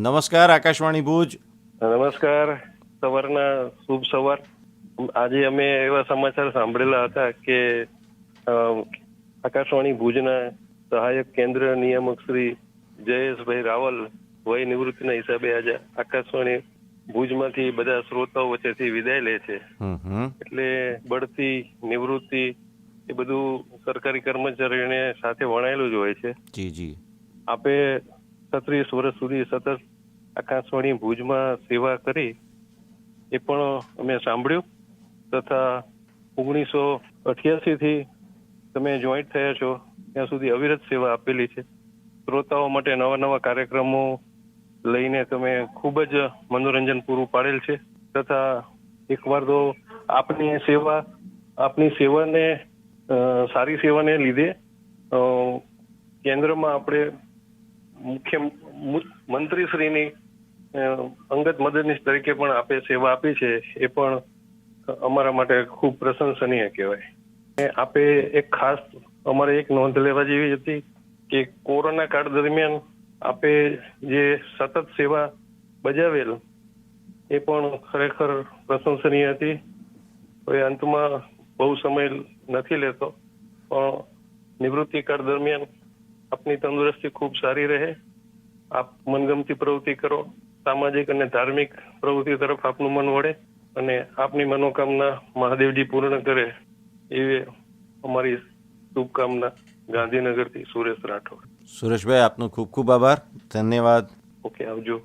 નમસ્કાર આકાશવાણી ભુજ. નમસ્કાર. સવારના શુભ સવાર. આજે અમે એવા સમાચાર સાંભળેલા હતા કે આકાશવાણી ભુજના સહાયક કેન્દ્ર નિયામક શ્રી જયેશભાઈ રાવલ વય નિવૃત્તિના હિસાબે આજે આકાશવાણી ભુજમાંથી બધા શ્રોતાઓ વચ્ચેથી વિદાય લે છે. એટલે બઢતી, નિવૃત્તિ એ બધું સરકારી કર્મચારીઓને સાથે વણાયેલું જ હોય છે. જી જી. આપે 36 વર્ષ સુધી સતત આકાશવાણી ભુજમાં સેવા કરી એ પણ અમે સાંભળ્યું, તથા 1988 થી તમે જોઈન્ટ થયા છો ત્યાં સુધી અવિરત સેવા આપેલી છે. શ્રોતાઓ માટે નવા નવા કાર્યક્રમો લઈને તમે ખૂબ જ મનોરંજન પૂરું પાડેલ છે. તથા એકવાર તો આપની સેવાને સારી સેવાને લીધે કેન્દ્રમાં આપણે મુખ્ય મંત્રીશ્રીની અંગત મદદનીશ તરીકે પણ આપે સેવા આપી છે. એ પણ અમારા માટે ખૂબ પ્રશંસનીય કહેવાય. આપે એક ખાસ અમારે એક નોંધ લેવા જેવી હતી કે કોરોના કાળ દરમિયાન આપે જે સતત સેવા બજાવેલ એ પણ ખરેખર પ્રશંસનીય હતી. હવે અંતમાં બહુ સમય નથી લેતો, પણ નિવૃત્તિ કાળ દરમિયાન આપની તંદુરસ્તી ખૂબ સારી રહે, આપ મનગમતી પ્રવૃત્તિ કરો, સામાજિક અને ધાર્મિક પ્રવૃત્તિ તરફ આપનું મન વળે અને આપની મનોકામના મહાદેવજી પૂર્ણ કરે એવી અમારી શુભકામના. ગાંધીનગરથી સુરેશ રાઠોડ. સુરેશભાઈ, આપનો ખૂબ ખૂબ આભાર. ધન્યવાદ. ઓકે, આવજો.